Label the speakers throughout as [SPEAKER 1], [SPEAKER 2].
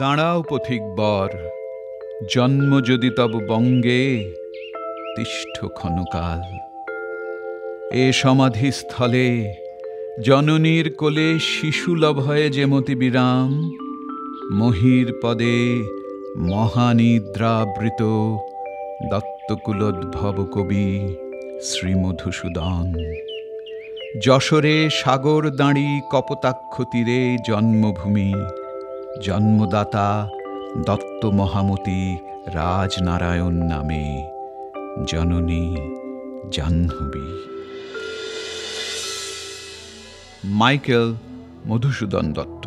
[SPEAKER 1] দাঁড়াও পথিক বর, জন্ম যদি তব বঙ্গে, তিষ্ঠ ক্ষণকাল। এ সমাধিস্থলে জননীর কোলে শিশুলভয়ে যেমতি বিরাম, মহির পদে মহানিদ্রাবৃত দত্তকুলোদ্ভব কবি শ্রী মধুসূদন। যশোরে সাগর দাঁড়ি কপোতাক্ষ তীরে জন্মভূমি, জন্মদাতা দত্ত মহামতি রাজনারায়ণ নামে, জননী জাহ্নবী। মাইকেল মধুসূদন দত্ত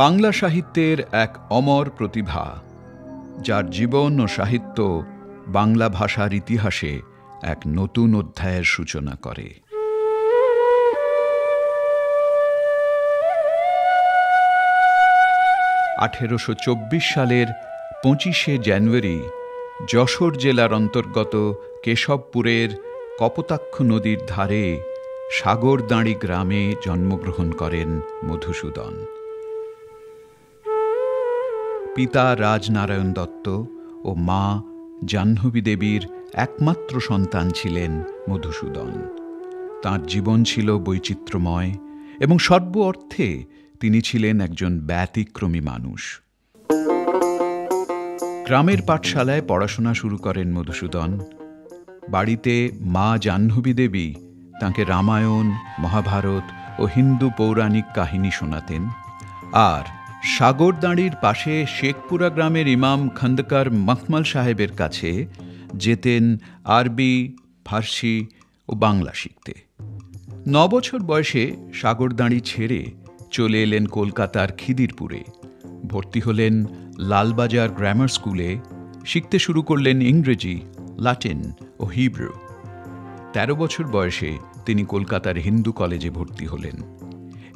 [SPEAKER 1] বাংলা সাহিত্যের এক অমর প্রতিভা, যার জীবন ও সাহিত্য বাংলা ভাষার ইতিহাসে এক নতুন অধ্যায়ের সূচনা করে। 1824 সালের 25শে জানুয়ারি যশোর জেলার অন্তর্গত কেশবপুরের কপোতাক্ষ নদীর ধারে সাগরদাঁড়ি গ্রামে জন্মগ্রহণ করেন মধুসূদন। পিতা রাজনারায়ণ দত্ত ও মা জাহ্নবী দেবীর একমাত্র সন্তান ছিলেন মধুসূদন। তাঁর জীবন ছিল বৈচিত্র্যময় এবং সর্ব অর্থে তিনি ছিলেন একজন ব্যতিক্রমী মানুষ। গ্রামের পাঠশালায় পড়াশোনা শুরু করেন মধুসূদন। বাড়িতে মা জাহ্নবী দেবী তাঁকে রামায়ণ, মহাভারত ও হিন্দু পৌরাণিক কাহিনী শোনাতেন, আর সাগরদাঁড়ির পাশে শেখপুরা গ্রামের ইমাম খন্দকার মখমল সাহেবের কাছে যেতেন আরবি, ফার্সি ও বাংলা শিখতে। 9 বছর বয়সে সাগরদাঁড়ি ছেড়ে চলে এলেন কলকাতার খিদিরপুরে। ভর্তি হলেন লালবাজার গ্রামার স্কুলে, শিখতে শুরু করলেন ইংরেজি, লাটিন ও হিব্রু। 13 বছর বয়সে তিনি কলকাতার হিন্দু কলেজে ভর্তি হলেন।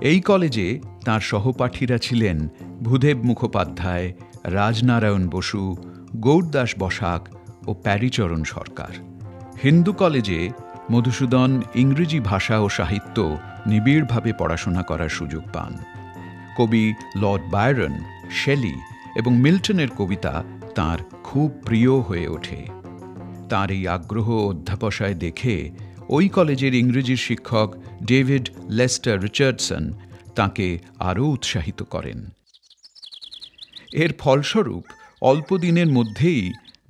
[SPEAKER 1] এই কলেজে তাঁর সহপাঠীরা ছিলেন ভূদেব মুখোপাধ্যায়, রাজনারায়ণ বসু, গৌরদাস বসাক ও প্যারীচরণ সরকার। হিন্দু কলেজে মধুসূদন ইংরেজি ভাষা ও সাহিত্য নিবিড়ভাবে পড়াশোনা করার সুযোগ পান। কবি লর্ড বায়রন, শেলি এবং মিল্টনের কবিতা তাঁর খুব প্রিয় হয়ে ওঠে। তাঁর এই আগ্রহ অধ্যাবসায় দেখে ওই কলেজের ইংরেজির শিক্ষক ডেভিড লেস্টার রিচার্ডসন তাঁকে আরও উৎসাহিত করেন। এর ফলস্বরূপ অল্প দিনের মধ্যেই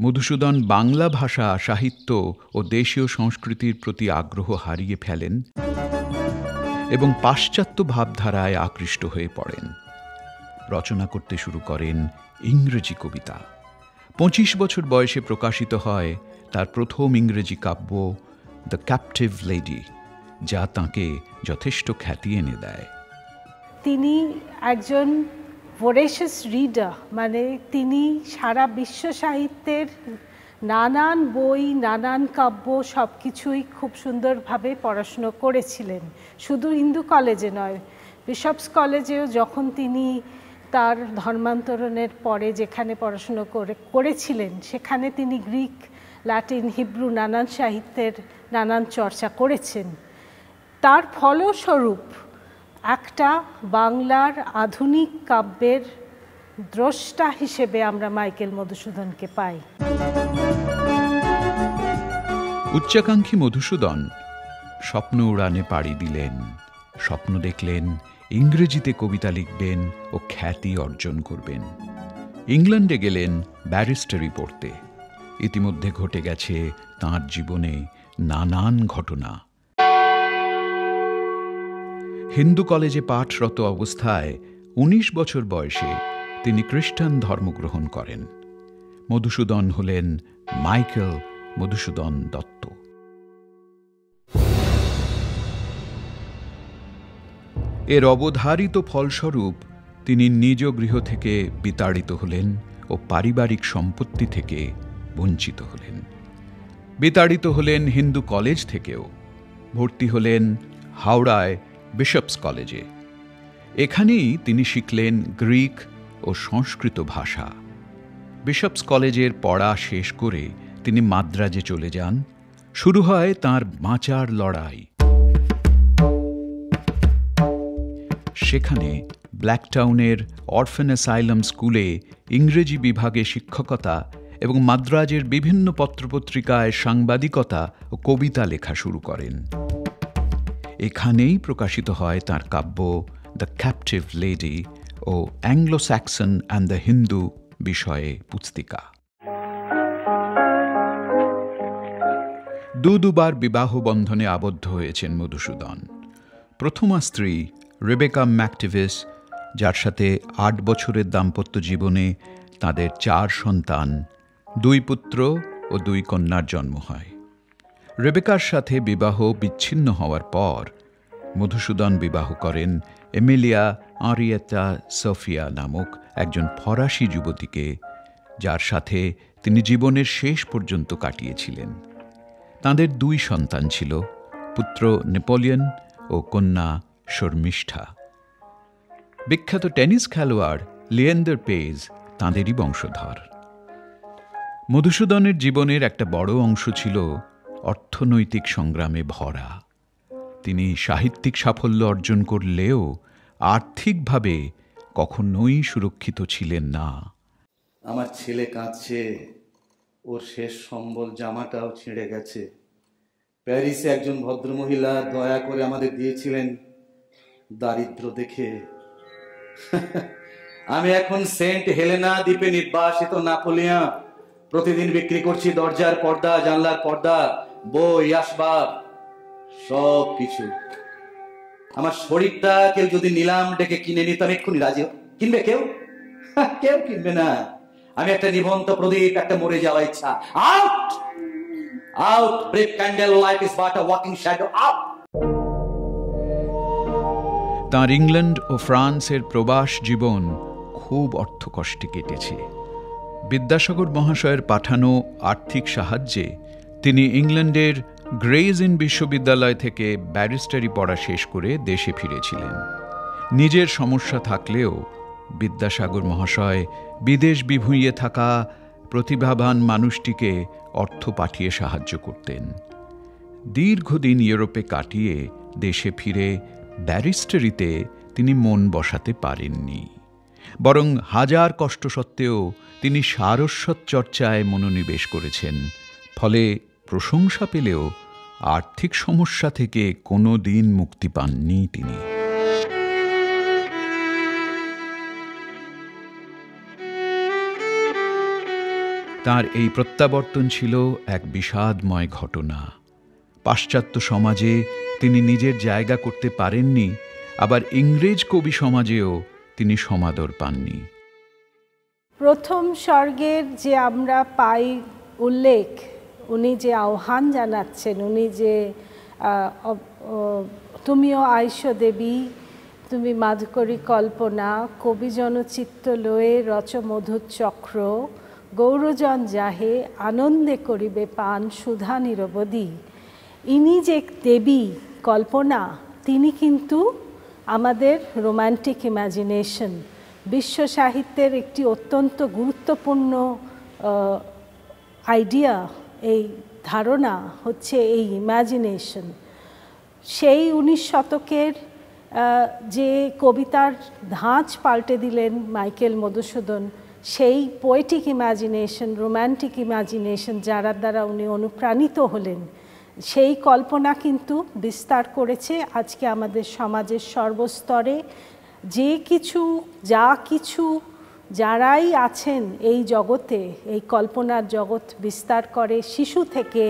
[SPEAKER 1] মধুসূদন বাংলা ভাষা, সাহিত্য ও দেশীয় সংস্কৃতির প্রতি আগ্রহ হারিয়ে ফেলেন এবং পাশ্চাত্য ভাবধারায় আকৃষ্ট হয়ে পড়েন। রচনা করতে শুরু করেন ইংরেজি কবিতা। 25 বছর বয়সে প্রকাশিত হয় তার প্রথম ইংরেজি কাব্য দ্য ক্যাপটিভ লেডি, যা তাঁকে যথেষ্ট খ্যাতি এনে দেয়।
[SPEAKER 2] তিনি একজন ভোরেশাস রিডার, মানে তিনি সারা বিশ্ব সাহিত্যের নানান বই, নানান কাব্য সব কিছুই খুব সুন্দরভাবে পড়াশুনো করেছিলেন। শুধু হিন্দু কলেজে নয়, বিশপস কলেজেও যখন তিনি তার ধর্মান্তরণের পরে যেখানে পড়াশুনো করেছিলেন, সেখানে তিনি গ্রিক, লাটিন, হিব্রু নানান সাহিত্যের নানান চর্চা করেছেন। তার ফলস্বরূপ একটা বাংলার আধুনিক কাব্যের দ্রষ্টা হিসেবে আমরা মাইকেল মধুসূদনকে পাই।
[SPEAKER 1] উচ্চাকাঙ্ক্ষী মধুসূদন স্বপ্ন উড়ানে পাড়ি দিলেন। স্বপ্ন দেখলেন ইংরেজিতে কবিতা লিখবেন ও খ্যাতি অর্জন করবেন। ইংল্যান্ডে গেলেন ব্যারিস্টারি পড়তে। ইতিমধ্যে ঘটে গেছে তাঁর জীবনে নানান ঘটনা। হিন্দু কলেজে পাঠরত অবস্থায় 19 বছর বয়সে তিনি খ্রিস্টান ধর্ম গ্রহণ করেন। মধুসূদন হলেন মাইকেল মধুসূদন দত্ত। এর অবধারিত ফলস্বরূপ তিনি নিজ গৃহ থেকে বিতাড়িত হলেন ও পারিবারিক সম্পত্তি থেকে বঞ্চিত হলেন। বিতাড়িত হলেন হিন্দু কলেজ থেকেও। ভর্তি হলেন হাওড়ায় বিশপস কলেজে। এখানেই তিনি শিখলেন গ্রিক ও সংস্কৃত ভাষা। বিশপস কলেজের পড়া শেষ করে তিনি মাদ্রাজে চলে যান। শুরু হয় তাঁর বাঁচার লড়াই। সেখানে ব্ল্যাকটাউনের অরফেন অ্যাসাইলাম স্কুলে ইংরেজি বিভাগে শিক্ষকতা এবং মাদ্রাজের বিভিন্ন পত্রপত্রিকায় সাংবাদিকতা ও কবিতা লেখা শুরু করেন। এখানেই প্রকাশিত হয় তাঁর কাব্য দ্য ক্যাপটিভ লেডি ও Anglo Saxon and the Hindu বিষয়ে পুস্তিকা। দুবার বিবাহ বন্ধনে আবদ্ধ হয়েছেন মধুসূদন। প্রথমা স্ত্রী রেবেকা ম্যাকটিভিস, যার সাথে 8 বছরের দাম্পত্য জীবনে তাদের 4 সন্তান, 2 পুত্র ও 2 কন্যার জন্ম হয়। রেবেকার সাথে বিবাহ বিচ্ছিন্ন হওয়ার পর মধুসূদন বিবাহ করেন এমিলিয়া আরিয়েতা সোফিয়া নামক একজন ফরাসি যুবতীকে, যার সাথে তিনি জীবনের শেষ পর্যন্ত কাটিয়েছিলেন। তাঁদের 2 সন্তান ছিল, পুত্র নেপোলিয়ন ও কন্যা শর্মিষ্ঠা। বিখ্যাত টেনিস খেলোয়াড় লিয়েন্ডার পেজ তাঁদেরই বংশধর। মধুসূদনের জীবনের একটা বড় অংশ ছিল অর্থনৈতিক সংগ্রামে ভরা। তিনি সাহিত্যিক সাফল্য অর্জন করলেও আর্থিকভাবে কখনোই সুরক্ষিত ছিলেন না।
[SPEAKER 3] আমার ছেলে কাঁদছে, ওর শেষ সম্বল জামাটাও ছিঁড়ে গেছে। প্যারিসে একজন ভদ্রমহিলা দয়া করে আমাদের দিয়েছিলেন দারিদ্র দেখে। আমি এখন সেন্ট হেলেনা দ্বীপে নির্বাসিত নাপোলিয়ান। প্রতিদিন বিক্রি করছি দরজার পর্দা, জানলার পর্দা, বই, আসবাব, সব কিছু। আমার শরীরটা কেউ যদি নিলাম ডেকে কিনে নিতাম এক্ষুনি রাজি। কিনবে কেউ? কেউ কিনবে না। আমি একটা নিভন্ত প্রদীপ, একটা মরে যাওয়া ইচ্ছা। Out out, brief candle, life is but a walking shadow, out.
[SPEAKER 1] তাঁর ইংল্যান্ড ও ফ্রান্সের প্রবাস জীবন খুব অর্থকষ্টে কেটেছে। বিদ্যাসাগর মহাশয়ের পাঠানো আর্থিক সাহায্যে তিনি ইংল্যান্ডের গ্রেজ ইন বিশ্ববিদ্যালয় থেকে ব্যারিস্টারি পড়া শেষ করে দেশে ফিরেছিলেন। নিজের সমস্যা থাকলেও বিদ্যাসাগর মহাশয় বিদেশ বিভুঁইয়ে থাকা প্রতিভাবান মানুষটিকে অর্থ পাঠিয়ে সাহায্য করতেন। দীর্ঘদিন ইউরোপে কাটিয়ে দেশে ফিরে ব্যারিস্টারিতে তিনি মন বসাতে পারেননি, বরং হাজার কষ্ট সত্ত্বেও তিনি সারস্বত চর্চায় মনোনিবেশ করেছেন। ফলে প্রশংসা পেলেও আর্থিক সমস্যা থেকে কোনো দিন মুক্তি পাননি তিনি। তার এই প্রত্যাবর্তন ছিল এক বিষাদময় ঘটনা। পাশ্চাত্য সমাজে তিনি নিজের জায়গা করতে পারেননি, আবার ইংরেজ কবি সমাজেও তিনি সমাদর পাননি।
[SPEAKER 2] প্রথম স্বর্গের যে আমরা পাই উল্লেখ, উনি যে আহ্বান জানাচ্ছেন, উনি যে তুমিও আইসো দেবী, তুমি মাধুকরী কল্পনা, কবি জনচিত্ত লয়ে রচ মধুর চক্র, গৌরজন যাহে আনন্দে করিবে পান সুধা নিরবধি। ইনি যে দেবী কল্পনা, তিনি কিন্তু আমাদের রোম্যান্টিক ইমাজিনেশন, বিশ্ব সাহিত্যের একটি অত্যন্ত গুরুত্বপূর্ণ আইডিয়া, এই ধারণা হচ্ছে এই ইমাজিনেশন। সেই 19 শতকের যে কবিতার ধাঁচ পাল্টে দিলেন মাইকেল মধুসূদন, সেই পোয়েটিক ইমাজিনেশন, রোম্যান্টিক ইমাজিনেশন যার দ্বারা উনি অনুপ্রাণিত হলেন, সেই কল্পনা কিন্তু বিস্তার করেছে আজকে আমাদের সমাজের সর্বস্তরে। যে কিছু যা কিছু যারাই আছেন এই জগতে, এই কল্পনার জগৎ বিস্তার করে শিশু থেকে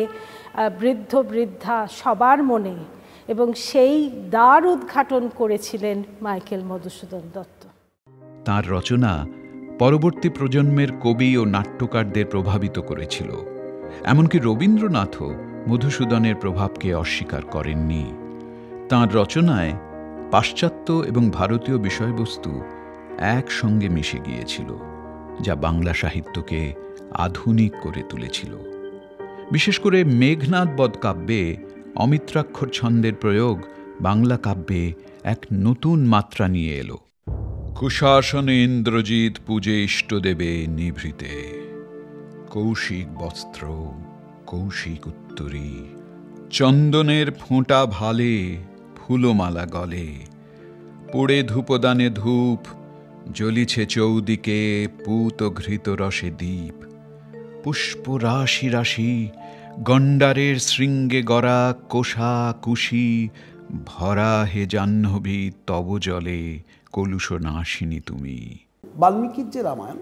[SPEAKER 2] বৃদ্ধ বৃদ্ধা সবার মনে, এবং সেই দ্বার উদ্ঘাটন করেছিলেন মাইকেল মধুসূদন দত্ত।
[SPEAKER 1] তাঁর রচনা পরবর্তী প্রজন্মের কবি ও নাট্যকারদের প্রভাবিত করেছিল। এমনকি রবীন্দ্রনাথও মধুসূদনের প্রভাবকে অস্বীকার করেননি। তাঁর রচনায় পাশ্চাত্য এবং ভারতীয় বিষয়বস্তু একসঙ্গে মিশে গিয়েছিল, যা বাংলা সাহিত্যকে আধুনিক করে তুলেছিল। বিশেষ করে মেঘনাদ বধ কাব্যে অমিত্রাক্ষর ছন্দের প্রয়োগ বাংলা কাব্যে এক নতুন মাত্রা নিয়ে এলো। কুশাসনে ইন্দ্রজিৎ পূজে ইষ্টদেবে নিভৃতে, কৌশিক বস্ত্র কৌশিক উত্তরী, চন্দনের ফোঁটা ভালে ফুলমালা গলে, পুড়ে ধূপদানে ধূপ, জ্বলিছে চৌদিকে পুত ঘৃত রসে দীপ। পুষ্প রাশি রাশি, গণ্ডারের শৃঙ্গে গড়া কোষা কুশি, ভরা হে জাহ্নবী তব জলে, কলুষ নাশিনী তুমি।
[SPEAKER 4] বাল্মীকির যে রামায়ণ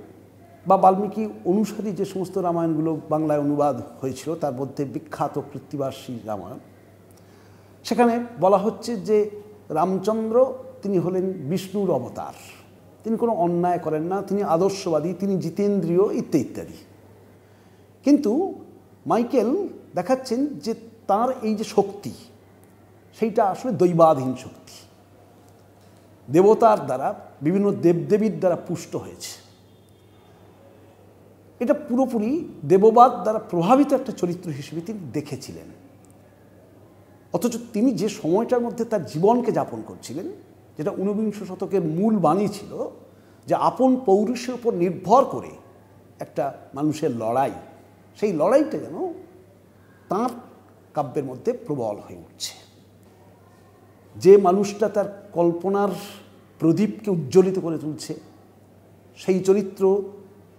[SPEAKER 4] বা বাল্মীকি অনুসারী যে সমস্ত রামায়ণগুলো বাংলায় অনুবাদ হয়েছিল, তার মধ্যে বিখ্যাত কৃত্তিবাসী রামায়ণ, সেখানে বলা হচ্ছে যে রামচন্দ্র তিনি হলেন বিষ্ণুর অবতার, তিনি কোনো অন্যায় করেন না, তিনি আদর্শবাদী, তিনি জিতেন্দ্রীয় ইত্যাদি ইত্যাদি। কিন্তু মাইকেল দেখাচ্ছেন যে তার এই যে শক্তি, সেইটা আসলে দৈবাধীন শক্তি, দেবতার দ্বারা, বিভিন্ন দেবদেবীর দ্বারা পুষ্ট হয়েছে। এটা পুরোপুরি দেববাদ দ্বারা প্রভাবিত একটা চরিত্র হিসেবে তিনি দেখেছিলেন। অথচ তিনি যে সময়টার মধ্যে তার জীবনকে যাপন করছিলেন, যেটা ঊনবিংশ শতকের মূল বাণী ছিল যে আপন পৌরুষের উপর নির্ভর করে একটা মানুষের লড়াই, সেই লড়াইটা যেন তাঁর কাব্যের মধ্যে প্রবল হয়ে উঠছে। যে মানুষটা তার কল্পনার প্রদীপকে উজ্জ্বলিত করে তুলছে, সেই চরিত্র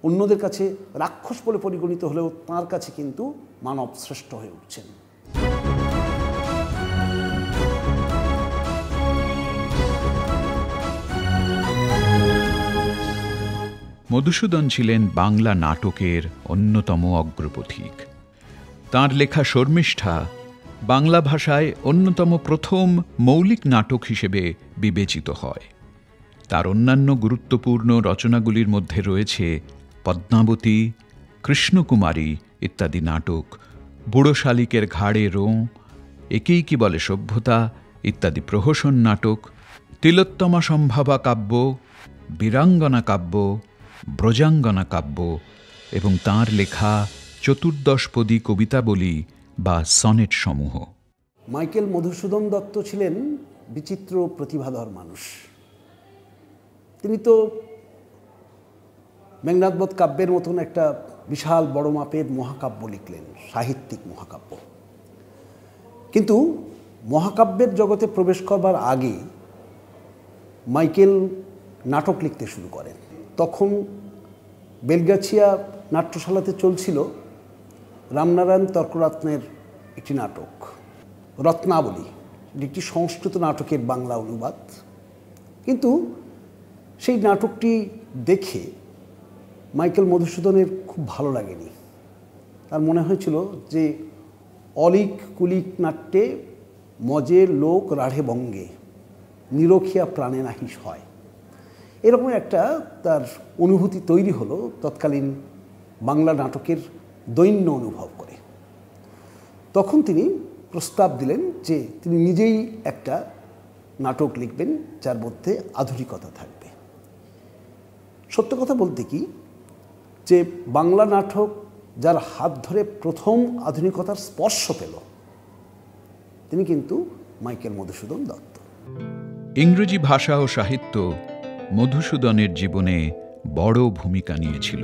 [SPEAKER 4] অন্যদের কাছে রাক্ষস বলে পরিগণিত হলেও তাঁর কাছে কিন্তু মানব শ্রেষ্ঠ হয়ে উঠছেন।
[SPEAKER 1] মধুসূদন ছিলেন বাংলা নাটকের অন্যতম অগ্রপথিক। তাঁর লেখা শর্মিষ্ঠা বাংলা ভাষায় অন্যতম প্রথম মৌলিক নাটক হিসেবে বিবেচিত হয়। তার অন্যান্য গুরুত্বপূর্ণ রচনাগুলির মধ্যে রয়েছে পদ্মাবতী, কৃষ্ণকুমারী ইত্যাদি নাটক, বুড়ো শালিকের ঘাড়ে রোঁ, একেই কি বলে সভ্যতা ইত্যাদি প্রহসন নাটক, তিলোত্তমা সম্ভাবা কাব্য, বীরাঙ্গনা কাব্য, ব্রজাঙ্গনা কাব্য এবং তাঁর লেখা চতুর্দশপদী কবিতাবলী বা সনেট সমূহ।
[SPEAKER 4] মাইকেল মধুসূদন দত্ত ছিলেন বিচিত্র প্রতিভাধর মানুষ। তিনি তো মেঘনাদবধ কাব্যের মতন একটা বিশাল বড় মাপের মহাকাব্য লিখলেন, সাহিত্যিক মহাকাব্য। কিন্তু মহাকাব্যের জগতে প্রবেশ করবার আগে মাইকেল নাটক লিখতে শুরু করেন। তখন বেলগাছিয়া নাট্যশালাতে চলছিল রামনারায়ণ তর্করত্নের একটি নাটক, রত্নাবলী, একটি সংস্কৃত নাটকের বাংলা অনুবাদ। কিন্তু সেই নাটকটি দেখে মাইকেল মধুসূদনের খুব ভালো লাগেনি। তার মনে হয়েছিল যে অলিক কুলিক নাট্যে মজে লোক রাঢ়ে বঙ্গে, নিরখিয়া প্রাণে নাহি হয়, এরকম একটা তার অনুভূতি তৈরি হলো তৎকালীন বাংলা নাটকের দৈন্য অনুভব করে। তখন তিনি প্রস্তাব দিলেন যে তিনি নিজেই একটা নাটক লিখবেন যার মধ্যে আধুনিকতা থাকবে। সত্য কথা বলতে কি যে বাংলা নাটক যার হাত ধরে প্রথম আধুনিকতার স্পর্শ পেল তিনি কিন্তু মাইকেল মধুসূদন দত্ত।
[SPEAKER 1] ইংরেজি ভাষা ও সাহিত্য মধুসূদনের জীবনে বড় ভূমিকা নিয়েছিল।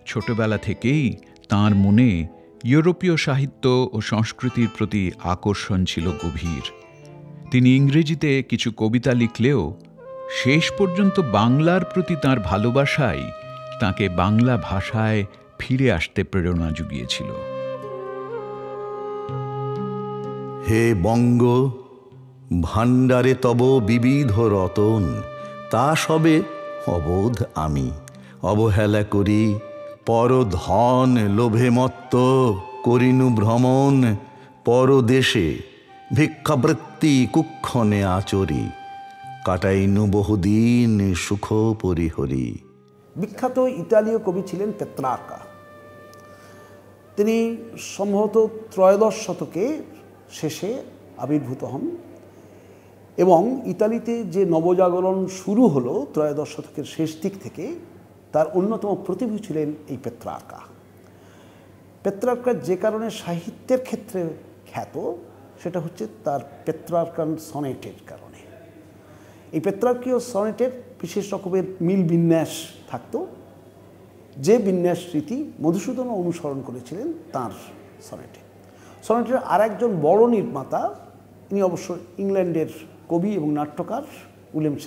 [SPEAKER 1] ছোটবেলা থেকেই তাঁর মনে ইউরোপীয় সাহিত্য ও সংস্কৃতির প্রতি আকর্ষণ ছিল গভীর। তিনি ইংরেজিতে কিছু কবিতা লিখলেও শেষ পর্যন্ত বাংলার প্রতি তাঁর ভালোবাসাই তাঁকে বাংলা ভাষায় ফিরে আসতে প্রেরণা জুগিয়েছিল।
[SPEAKER 5] হে বঙ্গ, ভাণ্ডারে তব বিবিধ রতন, তা সবে অবোধ আমি অবহেলা করি, পরধন লোভে মত্ত করিনু ভ্রমণ, পরদেশে ভিক্ষাবৃত্তি কুক্ষণে আচরি, কাটাইনু বহুদিন সুখ পরিহরি।
[SPEAKER 4] বিখ্যাত ইতালীয় কবি ছিলেন পেত্রার্কা। তিনি সম্ভবত ত্রয়োদশ শতকে শেষে আবির্ভূত হন এবং ইতালিতে যে নবজাগরণ শুরু হলো ত্রয়োদশ শতকের শেষ দিক থেকে, তার অন্যতম প্রতিভূ ছিলেন এই পেত্রার্কা। পেত্রার্কা যে কারণে সাহিত্যের ক্ষেত্রে খ্যাত সেটা হচ্ছে তার পেত্রার্কান সনেটের কারণে। এই পেত্রার্কীয় সনেটের বিশেষ রকমের মিল বিন্যাস থাকতো, যে বিন্যাস রীতি মধুসূদনও অনুসরণ করেছিলেন তাঁর সনেটে। সনেটের আর একজন বড় নির্মাতা, ইনি অবশ্য ইংল্যান্ডের কবি এবং নাট্যকার, উইলিয়াম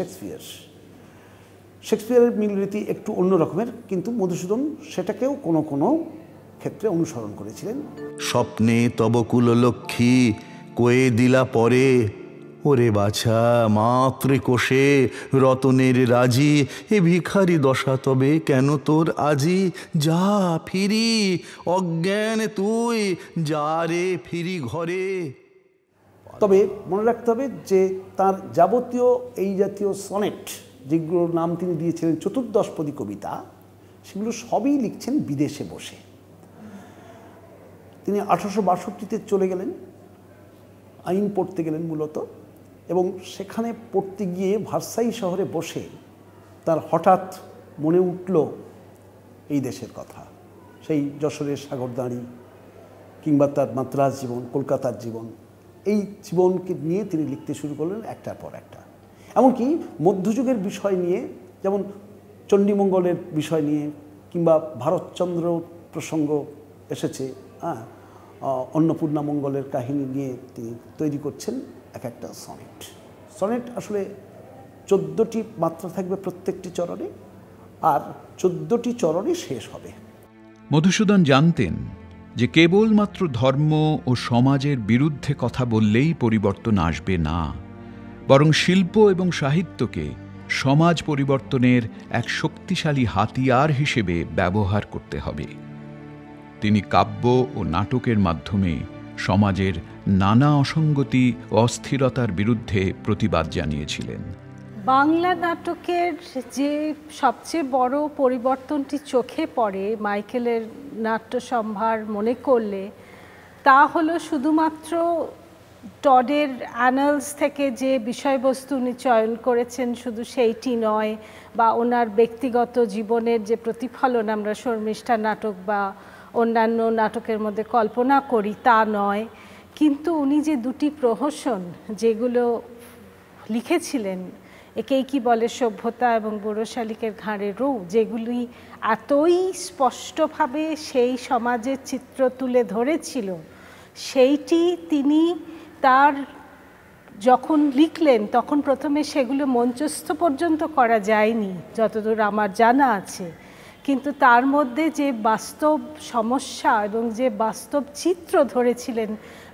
[SPEAKER 4] শেক্সপিয়ারের মিলরীতি একটু অন্য রকমের, কিন্তু মধুসূদন সেটাকেও কোনো কোনো ক্ষেত্রে অনুসরণ করেছিলেন।
[SPEAKER 5] স্বপ্নে তব কুললক্ষ্মী কয়ে দিলা পরে, ওরে বাছা মাতৃকোষে রতনের রাজি, এ ভিখারি দশা তবে কেন তোর আজি? যা ফিরি অজ্ঞান তুই, যা রে ফিরি ঘরে।
[SPEAKER 4] তবে মনে রাখতে হবে যে তার যাবতীয় এই জাতীয় সনেট, যেগুলোর নাম তিনি দিয়েছিলেন চতুর্দশপদী কবিতা, সেগুলো সবই লিখছেন বিদেশে বসে। তিনি 1862-তে চলে গেলেন, আইন পড়তে গেলেন মূলত, এবং সেখানে পড়তে গিয়ে ভার্সাই শহরে বসে তার হঠাৎ মনে উঠল এই দেশের কথা, সেই যশোরের সাগরদাঁড়ি, কিংবা তার মাদ্রাজ জীবন, কলকাতার জীবন, এই জীবনকে নিয়ে তিনি লিখতে শুরু করলেন একটার পর একটা। এমনকি মধ্যযুগের বিষয় নিয়ে, যেমন চণ্ডীমঙ্গলের বিষয় নিয়ে, কিংবা ভারতচন্দ্র প্রসঙ্গ এসেছে, অন্নপূর্ণা মঙ্গলের কাহিনী নিয়ে তিনি তৈরি করছেন এক একটা সনেট। আসলে 14টি মাত্রা থাকবে প্রত্যেকটি চরণে, আর 14টি চরণে শেষ হবে।
[SPEAKER 1] মধুসূদন জানতেন যে কেবলমাত্র ধর্ম ও সমাজের বিরুদ্ধে কথা বললেই পরিবর্তন আসবে না, বরং শিল্প এবং সাহিত্যকে সমাজ পরিবর্তনের এক শক্তিশালী হাতিয়ার হিসেবে ব্যবহার করতে হবে। তিনি কাব্য ও নাটকের মাধ্যমে সমাজের নানা অসঙ্গতি ও অস্থিরতার বিরুদ্ধে প্রতিবাদ জানিয়েছিলেন।
[SPEAKER 2] বাংলা নাটকের যে সবচেয়ে বড় পরিবর্তনটি চোখে পড়ে মাইকেলের নাট্যসম্ভার মনে করলে, তা হলো শুধুমাত্র টডের অ্যানালস থেকে যে বিষয়বস্তু উনি চয়ন করেছেন শুধু সেইটি নয়, বা ওনার ব্যক্তিগত জীবনের যে প্রতিফলন আমরা শর্মিষ্ঠা নাটক বা অন্যান্য নাটকের মধ্যে কল্পনা করি তা নয়, কিন্তু উনি যে দুটি প্রহসন যেগুলো লিখেছিলেন, একেই কি বলে সভ্যতা এবং বুড়ো শালিকের ঘাড়ে রৌ, যেগুলি এতই স্পষ্টভাবে সেই সমাজের চিত্র তুলে ধরেছিল, সেইটি তিনি তার যখন লিখলেন তখন প্রথমে সেগুলো মঞ্চস্থ পর্যন্ত করা যায়নি যতদূর আমার জানা আছে, কিন্তু তার মধ্যে যে বাস্তব সমস্যা এবং যে বাস্তব চিত্র ধরেছিলেন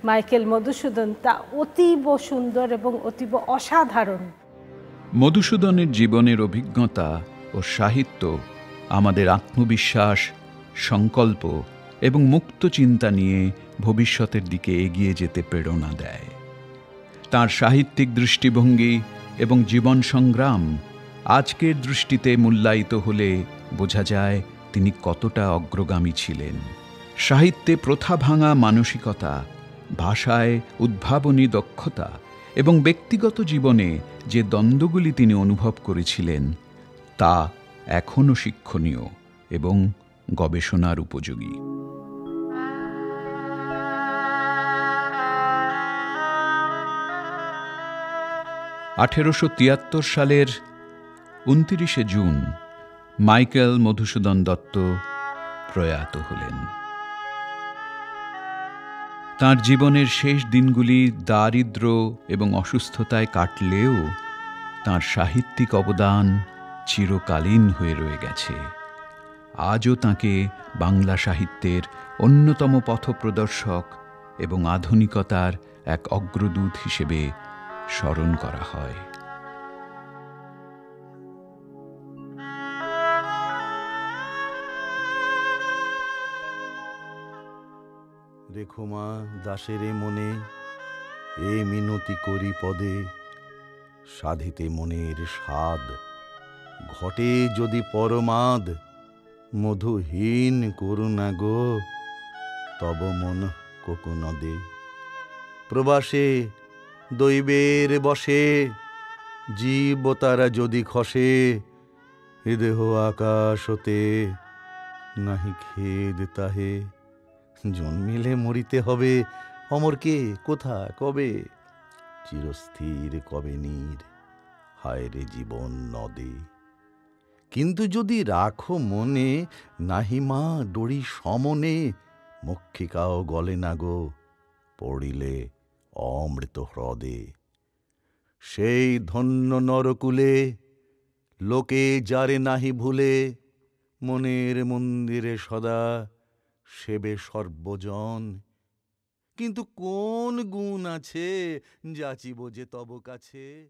[SPEAKER 2] মাইকেল মধুসূদন, তা অতীব সুন্দর এবং অতীব অসাধারণ।
[SPEAKER 1] মধুসূদনের জীবনের অভিজ্ঞতা ও সাহিত্য আমাদের আত্মবিশ্বাস, সংকল্প এবং মুক্ত চিন্তা নিয়ে ভবিষ্যতের দিকে এগিয়ে যেতে প্রেরণা দেয়। তার সাহিত্যিক দৃষ্টিভঙ্গি এবং জীবন সংগ্রাম আজকের দৃষ্টিতে মূল্যায়িত হলে বোঝা যায় তিনি কতটা অগ্রগামী ছিলেন। সাহিত্যে প্রথা ভাঙা মানসিকতা, ভাষায় উদ্ভাবনী দক্ষতা এবং ব্যক্তিগত জীবনে যে দ্বন্দ্বগুলি তিনি অনুভব করেছিলেন তা এখনও শিক্ষণীয় এবং গবেষণার উপযোগী। সালের 29শে জুন মাইকেল মধুসূদন দত্ত প্রয়াত হলেন। তাঁর জীবনের শেষ দিনগুলি দারিদ্র্য এবং অসুস্থতায় কাটলেও তাঁর সাহিত্যিক অবদান চিরকালীন হয়ে রয়ে গেছে। আজও তাঁকে বাংলা সাহিত্যের অন্যতম পথপ্রদর্শক এবং আধুনিকতার এক অগ্রদূত হিসেবে স্মরণ করা হয়।
[SPEAKER 5] রেখো মা দাসেরে মনে, এ মিনতি করি পদে, সাধিতে মনের স্বাদ, ঘটে যদি পরমাদ, মধুহীন করুণা গো, তব মন কোকনদে। প্রবাসে দৈবের বসে, জীব তারা যদি খসে, এ দেহ আকাশ হতে, নাহি খেদ তাহে। জন্মিলে মরিতে হবে, অমর কে কোথা কবে, চিরস্থির কবে নীর, হায় রে জীবন নদে। কিন্তু যদি রাখো মনে, নাহি মা ডরি সমনে, মক্ষিকাও গলে না গো, পড়িলে অমৃত হ্রদে। সেই ধন্য নরকুলে লোকে যারে নাহি ভুলে, মনের মন্দিরে সদা সেবে সর্বজন। কিন্তু কোন গুণ আছে যাচিব যে তব কাছে?